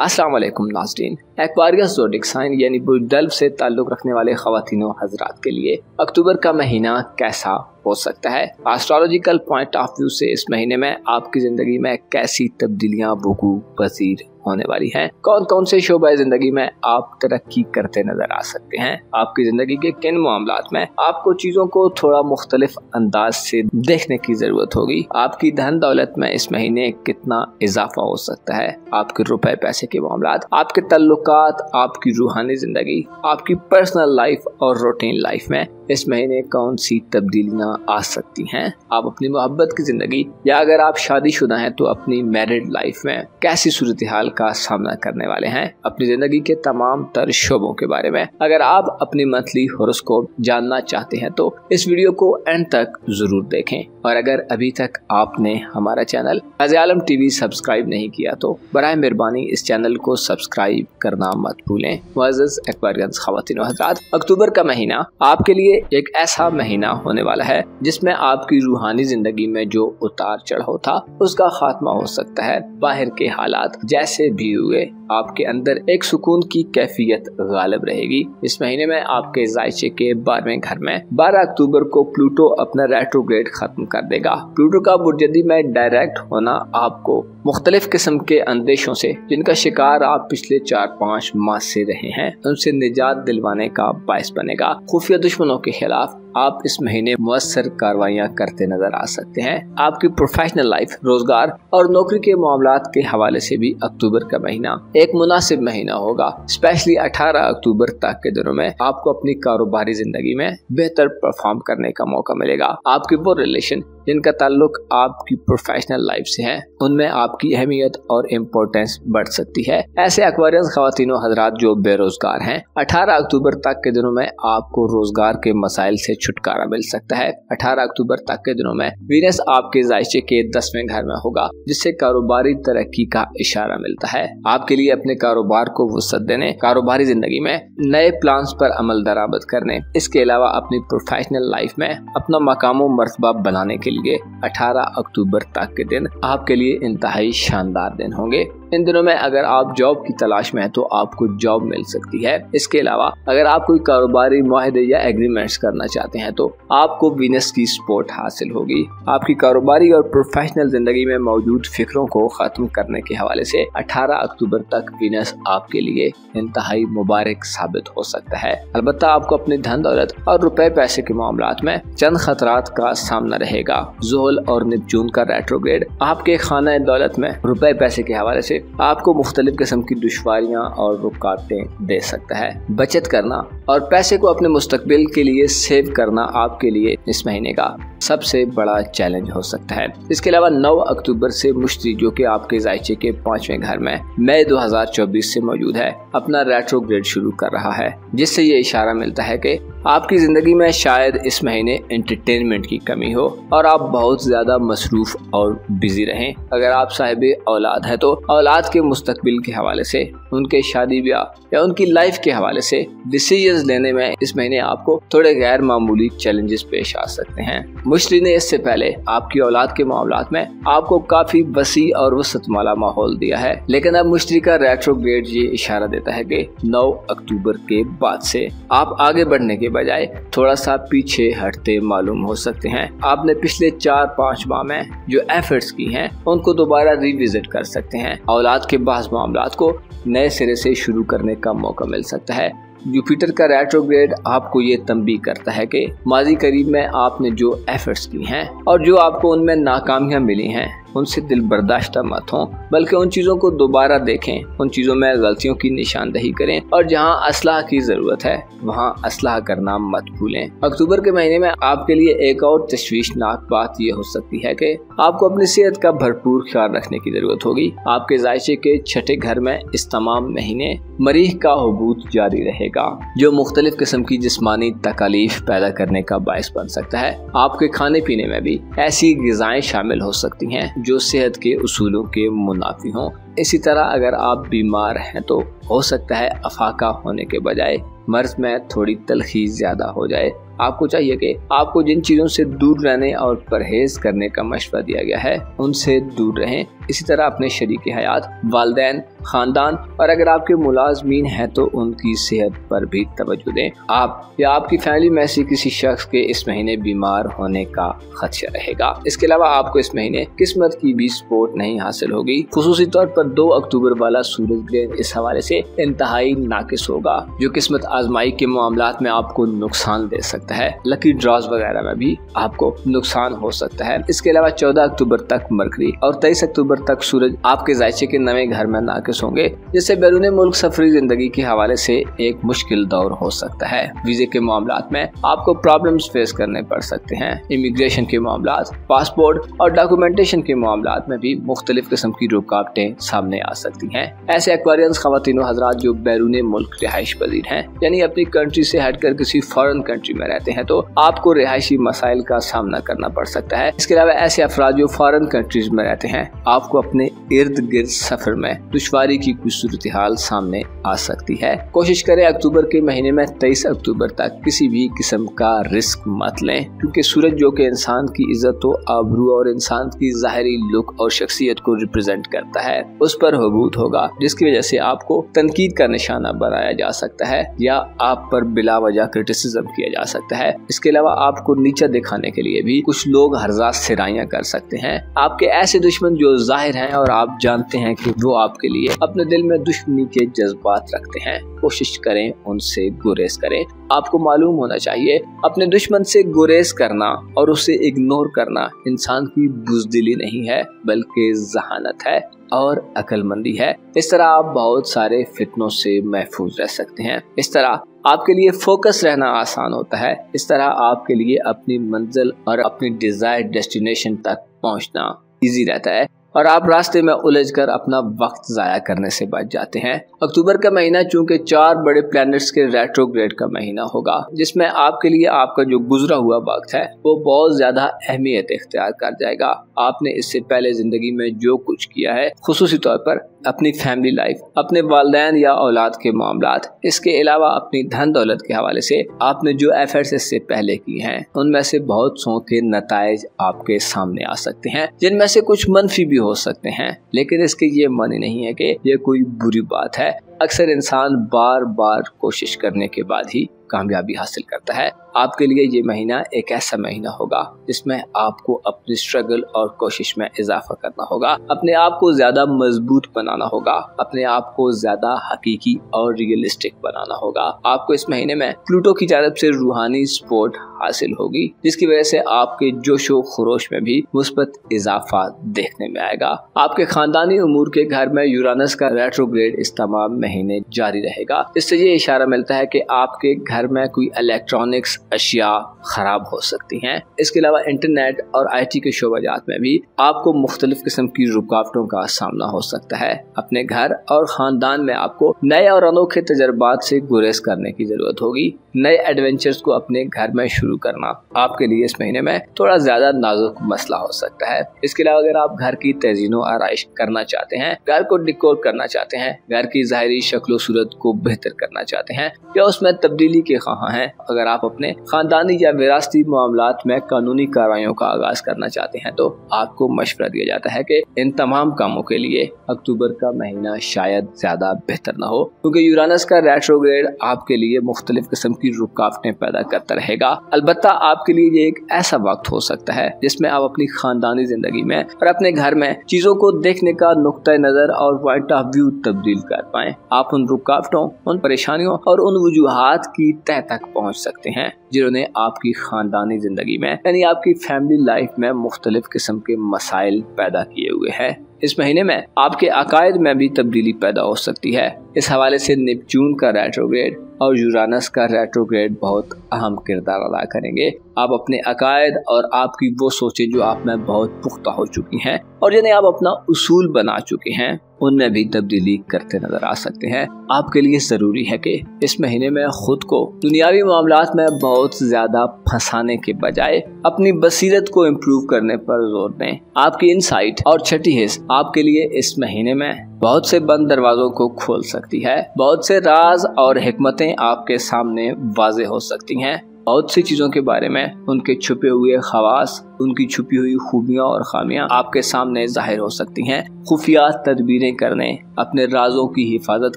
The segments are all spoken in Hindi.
अस्सलाम वालेकुम नाज़रीन। एक्वारियस ज़ोडिक साइन यानी बुलडल्फ से ताल्लुक़ रखने वाले ख़वातीनो हज़रात के लिए अक्टूबर का महीना कैसा हो सकता है। एस्ट्रोलॉजिकल पॉइंट ऑफ व्यू से इस महीने में आपकी ज़िंदगी में कैसी तब्दीलियाँ वक़ू पज़ीर होने वाली हैं। कौन कौन से शोबे ज़िंदगी में आप तरक्की करते नज़र आ सकते हैं। आपकी ज़िंदगी के किन मामलात में आपको चीज़ों को थोड़ा मुख्तलिफ अंदाज से देखने की ज़रूरत होगी। आपकी धन दौलत में इस महीने कितना इजाफा हो सकता है। आपके रुपए पैसे के मामलात, आपके तल्लुकात, आपकी रूहानी ज़िंदगी, आपकी पर्सनल लाइफ और रूटीन लाइफ में इस महीने कौन सी तब्दीलियाँ आ सकती हैं। आप अपनी मोहब्बत की ज़िंदगी या अगर आप शादीशुदा हैं तो अपनी मैरिड लाइफ में कैसी सूरत हाल का सामना करने वाले हैं। अपनी ज़िंदगी के तमाम तर शोबों के बारे में अगर आप अपनी मंथली हॉरोस्कोप जानना चाहते हैं तो इस वीडियो को एंड तक ज़रूर देखें। और अगर अभी तक आपने हमारा चैनल फ़ैज़ आलम टीवी सब्सक्राइब नहीं किया तो बराए मेहरबानी इस चैनल को सब्सक्राइब करना मत भूलें। मुअज़्ज़ज़ एक्वारियस ख़वातीनो हज़रात, अक्टूबर का महीना आपके लिए एक ऐसा महीना होने वाला है जिसमें आपकी रूहानी जिंदगी में जो उतार चढ़ाव था उसका खात्मा हो सकता है। बाहर के हालात जैसे भी हुए आपके अंदर एक सुकून की कैफियत गालिब रहेगी। इस महीने में आपके जायचे के 12वें घर में 12 अक्टूबर को प्लूटो अपना रेट्रोग्रेड खत्म कर देगा। प्लूटो का बुर्जदी में डायरेक्ट होना आपको मुख्तलिफ किस्म के अंदेशों से जिनका शिकार आप पिछले 4-5 माह से रहे हैं उनसे निजात दिलवाने का बायस बनेगा। खुफिया दुश्मनों के खिलाफ आप इस महीने मुअस्सर कार्रवाइयाँ करते नजर आ सकते हैं। आपकी प्रोफेशनल लाइफ, रोजगार और नौकरी के मामलात के हवाले से भी अक्टूबर का महीना एक मुनासिब महीना होगा। स्पेशली 18 अक्टूबर तक के दिनों में आपको अपनी कारोबारी जिंदगी में बेहतर परफॉर्म करने का मौका मिलेगा। आपके वो रिलेशन जिनका ताल्लुक आपकी प्रोफेशनल लाइफ से है उनमें आपकी अहमियत और इम्पोर्टेंस बढ़ सकती है। ऐसे एक्वारियस ख़वातीनो हज़रात जो बेरोजगार हैं 18 अक्टूबर तक के दिनों में आपको रोजगार के मसाइल से छुटकारा मिल सकता है। 18 अक्टूबर तक के दिनों में वीनस आपके जायचे के 10वें घर में होगा जिससे कारोबारी तरक्की का इशारा मिलता है। आपके लिए अपने कारोबार को वुसअत देने, कारोबारी जिंदगी में नए प्लान्स पर अमल दरामद करने, इसके अलावा अपनी प्रोफेशनल लाइफ में अपना मकाम व मर्तबा बनाने के लिए 18 अक्टूबर तक के दिन आपके लिए इंतहाई शानदार दिन होंगे। इन दिनों में अगर आप जॉब की तलाश में हैं तो आपको जॉब मिल सकती है। इसके अलावा अगर आप कोई कारोबारी मुआहदे या एग्रीमेंट्स करना चाहते हैं तो आपको वीनस की सपोर्ट हासिल होगी। आपकी कारोबारी और प्रोफेशनल जिंदगी में मौजूद फिक्रों को खत्म करने के हवाले से 18 अक्टूबर तक वीनस आपके लिए इंतहाई मुबारक साबित हो सकता है। अलबत्ता आपको अपने धन दौलत और रुपए पैसे के मामलात में चंद खतरात का सामना रहेगा। ज़ुहल और नेपच्यून का रेट्रोग्रेड आपके खाना दौलत में रुपए पैसे के हवाले से आपको मुख्तलिफ किस्म की दुश्वारियां और रुकावटें दे सकता है। बचत करना और पैसे को अपने मुस्तकबिल के लिए सेव करना आपके लिए इस महीने का सबसे बड़ा चैलेंज हो सकता है। इसके अलावा 9 अक्टूबर से मुश्तरी जो कि आपके जायचे के 5वें घर में मई 2024 से मौजूद है अपना रेट्रोग्रेड शुरू कर रहा है जिससे ये इशारा मिलता है कि आपकी जिंदगी में शायद इस महीने एंटरटेनमेंट की कमी हो और आप बहुत ज्यादा मसरूफ और बिजी रहें। अगर आप साहिबे औलाद है तो औलाद के मुस्तकबिल के हवाले से, उनके शादी ब्याह या उनकी लाइफ के हवाले से डिसीजंस लेने में इस महीने आपको थोड़े गैर मामूली चैलेंजेस पेश आ सकते हैं। मुश्तरी ने इससे पहले आपकी औलाद के मामलात में आपको काफी वसी और वसत वाला माहौल दिया है, लेकिन अब मुश्तरी का रेट्रोग्रेड ये इशारा देता है कि 9 अक्टूबर के बाद से आप आगे बढ़ने के बजाय थोड़ा सा पीछे हटते मालूम हो सकते हैं। आपने पिछले 4-5 माह में जो एफर्ट्स की हैं उनको दोबारा रिविजिट कर सकते हैं। औलाद के बाज़ मामलात को नए सिरे से शुरू करने का मौका मिल सकता है। जुपिटर का रेट्रोग्रेड आपको ये तंबीह करता है कि माजी करीब में आपने जो एफर्ट्स की हैं और जो आपको उनमें नाकामियां मिली हैं उनसे दिल बर्दाश्ता मत हों, बल्कि उन चीज़ों को दोबारा देखें, उन चीज़ों में गलतियों की निशानदही करें और जहां असलाह की ज़रूरत है वहां असलाह करना मत भूलें। अक्टूबर के महीने में आपके लिए एक और तशवीशनाक बात यह हो सकती है कि आपको अपनी सेहत का भरपूर ख्याल रखने की ज़रूरत होगी। आपके जायचे के 6ठे घर में इस तमाम महीने मरीख का हुबूत जारी रहेगा जो मुख्तलिफ किस्म की जिस्मानी तकालीफ पैदा करने का बायस बन सकता है। आपके खाने पीने में भी ऐसी ग़िज़ाएं शामिल हो सकती हैं जो सेहत के उसूलों के मुनाफी हों। इसी तरह अगर आप बीमार हैं तो हो सकता है अफाका होने के बजाय मर्ज में थोड़ी तलखी ज्यादा हो जाए। आपको चाहिए कि आपको जिन चीज़ों से दूर रहने और परहेज करने का मशवरा दिया गया है उनसे दूर रहें। इसी तरह अपने शरीक हयात, वालिदैन, ख़ानदान और अगर आपके मुलाजमीन हैं तो उनकी सेहत पर भी तवज्जो दें। आप या आपकी फैमिली में से किसी शख्स के इस महीने बीमार होने का खदशा रहेगा। इसके अलावा आपको इस महीने किस्मत की भी सपोर्ट नहीं हासिल होगी। खुसूसी तौर पर 2 अक्टूबर वाला सूरज ग्रहण इस हवाले से इंतहाई नाकिस होगा, जो किस्मत आजमाई के मामलात में आपको नुकसान दे सकता है। लकी ड्रॉज वगैरह में भी आपको नुकसान हो सकता है। इसके अलावा 14 अक्टूबर तक मरकरी और 23 अक्टूबर तक सूरज आपके जायचे के नए घर में नाकिस होंगे, जिससे बैरून मुल्क सफरी जिंदगी के हवाले से एक मुश्किल दौर हो सकता है। वीजे के मामलात में आपको प्रॉब्लम्स फेस करने पड़ सकते हैं। इमिग्रेशन के मामलात, पासपोर्ट और डॉक्यूमेंटेशन के मामलात में भी मुख्तलिफ किस्म की रुकावटें सामने आ सकती हैं। ऐसे एक्वारियंस ख़वातीन हज़रात जो बैरून मुल्क रिहाइश पजीर हैं, यानी अपनी कंट्री से हटकर किसी फॉरेन कंट्री में रहते हैं, तो आपको रिहायशी मसाइल का सामना करना पड़ सकता है। इसके अलावा ऐसे अफराद जो फॉरेन कंट्रीज में रहते हैं, आपको अपने इर्द गिर्द सफर में दुश्वारी की कुछ सूरत हाल सामने आ सकती है। कोशिश करें अक्टूबर के महीने में 23 अक्टूबर तक किसी भी किस्म का रिस्क मत लें, क्योंकि सूरज जो कि इंसान की इज्जत व आबरू और इंसान की ज़ाहिरी लुक और शख्सियत को रिप्रेजेंट करता है, उस पर हुबूत होगा, जिसकी वजह से आपको तनकीद का निशाना बनाया जा सकता है या आप पर बिला वजह क्रिटिसिज्म किया जा सकता है। इसके अलावा आपको नीचा दिखाने के लिए भी कुछ लोग हरजात सिराइयां कर सकते हैं। आपके ऐसे दुश्मन जो जाहिर हैं और आप जानते हैं कि वो आपके लिए अपने दिल में दुश्मनी के जज्बात रखते हैं, कोशिश करें उनसे गुरेज करें। आपको मालूम होना चाहिए अपने दुश्मन से गुरेज करना और उसे इग्नोर करना इंसान की बुज़दिली नहीं है, बल्कि जहानत है और अक्लमंदी है। इस तरह आप बहुत सारे फितनों से महफूज रह सकते हैं। इस तरह आपके लिए फोकस रहना आसान होता है। इस तरह आपके लिए अपनी मंजिल और अपनी डिजायर्ड डेस्टिनेशन तक पहुंचना इजी रहता है और आप रास्ते में उलझकर अपना वक्त जाया करने से बच जाते हैं। अक्टूबर का महीना चूंकि 4 बड़े प्लैनेट्स के रेट्रोग्रेड का महीना होगा, जिसमें आपके लिए आपका जो गुजरा हुआ वक्त है वो बहुत ज्यादा अहमियत इख्तियार कर जाएगा। आपने इससे पहले जिंदगी में जो कुछ किया है, खुसूसी तौर पर अपनी फैमिली लाइफ, अपने वालिदैन या औलाद के मामलात, इसके अलावा अपनी धन दौलत के हवाले से आपने जो एफर्ट्स इससे पहले किए हैं, उनमें से बहुत सौ के नताइज आपके सामने आ सकते हैं, जिनमें से कुछ मनफी भी हो सकते हैं, लेकिन इसके ये मानी नहीं है कि ये कोई बुरी बात है। अक्सर इंसान बार बार कोशिश करने के बाद ही कामयाबी हासिल करता है। आपके लिए ये महीना एक ऐसा महीना होगा जिसमें आपको अपनी स्ट्रगल और कोशिश में इजाफा करना होगा, अपने आप को ज्यादा मजबूत बनाना होगा, अपने आप को ज्यादा हकीकी और रियलिस्टिक बनाना होगा। आपको इस महीने में प्लूटो की तरफ से रूहानी सपोर्ट हासिल होगी, जिसकी वजह से आपके जोशो खरोश में भी मुस्बत इजाफा देखने में आएगा। आपके खानदानी उमूर के घर में यूरानस का रेट्रोग्रेड इस तमाम महीने जारी रहेगा। इससे ये इशारा मिलता है कि आपके घर में कोई इलेक्ट्रॉनिक्स अशिया खराब हो सकती हैं। इसके अलावा इंटरनेट और IT के शोबाजात में भी आपको मुख्तलिफ किस्म की रुकावटों का सामना हो सकता है। अपने घर और खानदान में आपको नए और अनोखे तजर्बात से गुरेज करने की जरूरत होगी। नए एडवेंचर्स को अपने घर में शुरू करना आपके लिए इस महीने में थोड़ा ज्यादा नाजुक मसला हो सकता है। इसके अलावा अगर आप घर की तज़ीनो आराइश करना चाहते हैं, घर को डिकोर करना चाहते हैं, घर की ज़ाहिरी शक्ल सूरत को बेहतर करना चाहते हैं या उसमें तब्दीली के ख्वाह हैं, अगर आप अपने खानदानी या विरासती मामलात में कानूनी कार्रवाइयों का आगाज करना चाहते हैं, तो आपको मशवरा दिया जाता है कि इन तमाम कामों के लिए अक्टूबर का महीना शायद ज्यादा बेहतर न हो, क्योंकि यूरानस का रेट्रोग्रेड आपके लिए मुख्तलिफ किस्म की रुकावटें पैदा करता रहेगा। अलबत्ता आपके लिए ये एक ऐसा वक्त हो सकता है जिसमें आप अपनी खानदानी जिंदगी में और अपने घर में चीजों को देखने का नुक्ता नजर और पॉइंट ऑफ व्यू तब्दील कर पाएं। आप उन रुकावटों, उन परेशानियों और उन वजूहात की तह तक पहुंच सकते हैं जिन्होंने आपकी खानदानी जिंदगी में यानी आपकी फैमिली लाइफ में मुख्तलिफ किस्म के मसाइल पैदा किए हुए हैं। इस महीने में आपके अकायद में भी तब्दीली पैदा हो सकती है। इस हवाले से नेपच्यून का रेट्रोग्रेड और यूरानस का रेट्रोग्रेड बहुत अहम किरदार अदा करेंगे। आप अपने अकायद और आपकी वो सोचें जो आप में बहुत पुख्ता हो चुकी हैं और जिन्हें आप अपना उसूल बना चुके हैं, उनमें भी तब्दीली करते नजर आ सकते हैं। आपके लिए जरूरी है कि इस महीने में खुद को दुनियावी मामलात में बहुत ज्यादा फंसाने के बजाय अपनी बसीरत को इम्प्रूव करने पर जोर दें। आपकी इनसाइट और छठी हिस्स आपके लिए इस महीने में बहुत से बंद दरवाजों को खोल सकती है। बहुत से राज और हिकमतें आपके सामने वाज़े हो सकती हैं। बहुत सी चीजों के बारे में उनके छुपे हुए खवास, उनकी छुपी हुई खूबियां और खामियां आपके सामने जाहिर हो सकती हैं। खुफिया तदबीरें करने, अपने राजों की हिफाजत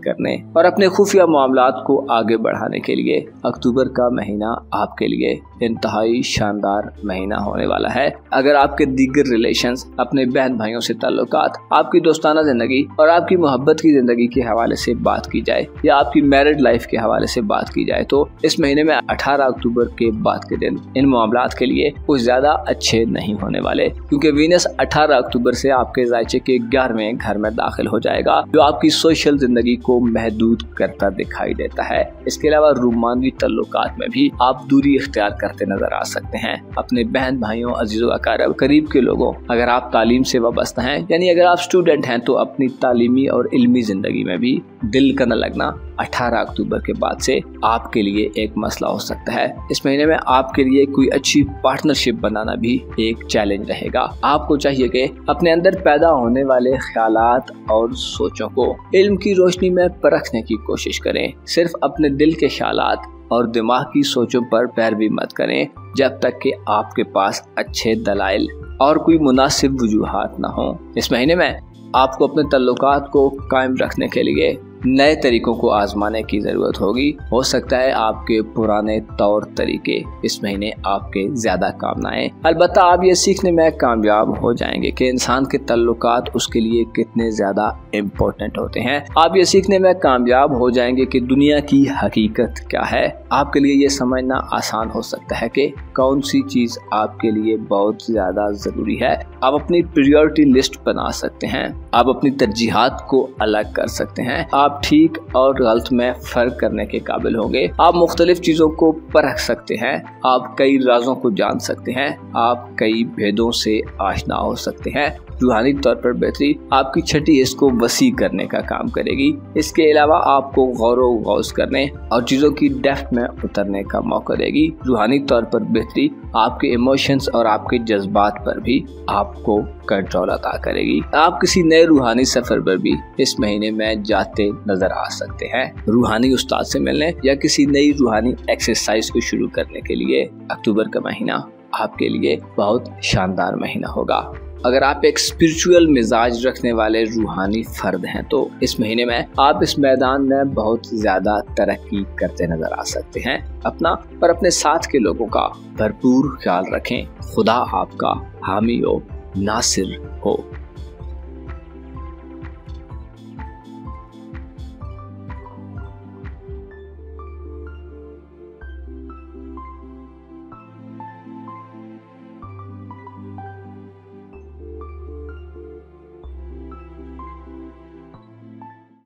करने और अपने खुफिया मामलात को आगे बढ़ाने के लिए अक्टूबर का महीना आपके लिए इंतहाई शानदार महीना होने वाला है। अगर आपके दीगर रिलेशंस, अपने बहन भाइयों से ताल्लुकात, आपकी दोस्ताना जिंदगी और आपकी मोहब्बत की जिंदगी के हवाले से बात की जाए या आपकी मैरिड लाइफ के हवाले से बात की जाए तो इस महीने में 18 अक्टूबर के बाद के दिन इन मामलात के लिए कुछ ज्यादा अच्छे नहीं होने वाले, क्योंकि वीनस 18 अक्टूबर से आपके जायचे के 11वें घर में दाखिल हो जाएगा, जो आपकी सोशल जिंदगी को महदूद करता दिखाई देता है। इसके अलावा रूमानवी तल्लुकात में भी आप दूरी इख्तियार करते नजर आ सकते हैं। अपने बहन भाइयों, अजीजों, अकारिब, करीब के लोगों, अगर आप तालीम से वाबस्ता हैं, यानी अगर आप स्टूडेंट हैं, तो अपनी तालीमी और इल्मी जिंदगी में भी दिल का न लगना 18 अक्टूबर के बाद से आपके लिए एक मसला हो सकता है। इस महीने में आपके लिए कोई अच्छी पार्टनरशिप बनाना भी एक चैलेंज रहेगा। आपको चाहिए कि अपने अंदर पैदा होने वाले ख्यालात और सोचों को इल्म की रोशनी में परखने की कोशिश करें। सिर्फ अपने दिल के ख्यालात और दिमाग की सोचों पर पैरवी मत करें जब तक कि आपके पास अच्छे दलाइल और कोई मुनासिब वजूहात ना हो। इस महीने में आपको अपने तल्लुकात को कायम रखने के लिए नए तरीकों को आजमाने की जरूरत होगी। हो सकता है आपके पुराने तौर तरीके इस महीने आपके ज्यादा काम ना आए। अलबत्ता आप ये सीखने में कामयाब हो जाएंगे कि इंसान के तल्लुकात उसके लिए कितने ज्यादा इम्पोर्टेंट होते हैं। आप ये सीखने में कामयाब हो जाएंगे कि दुनिया की हकीकत क्या है। आपके लिए ये समझना आसान हो सकता है कि कौन सी चीज आपके लिए बहुत ज्यादा जरूरी है। आप अपनी प्रायोरिटी लिस्ट बना सकते हैं। आप अपनी तरजीहात को अलग कर सकते हैं। आप ठीक और गलत में फर्क करने के काबिल होंगे। आप मुख्तलिफ चीजों को परख सकते हैं। आप कई राजों को जान सकते हैं। आप कई भेदों से आशना हो सकते हैं। रूहानी तौर पर बेहतरी आपकी छठी हिस्स को वसी करने का काम करेगी। इसके अलावा आपको गौर करने और चीजों की डेप्थ में उतरने का मौका देगी। रूहानी तौर पर बेहतरी आपके इमोशंस और आपके जज्बात पर भी आपको कंट्रोल अता करेगी। आप किसी नए रूहानी सफर पर भी इस महीने में जाते नजर आ सकते हैं। रूहानी उस्ताद से मिलने या किसी नई रूहानी एक्सरसाइज को शुरू करने के लिए अक्टूबर का महीना आपके लिए बहुत शानदार महीना होगा। अगर आप एक स्पिरिचुअल मिजाज रखने वाले रूहानी फर्द हैं तो इस महीने में आप इस मैदान में बहुत ज्यादा तरक्की करते नजर आ सकते हैं। अपना और अपने साथ के लोगों का भरपूर ख्याल रखें। खुदा आपका हामी हो, नासिर हो।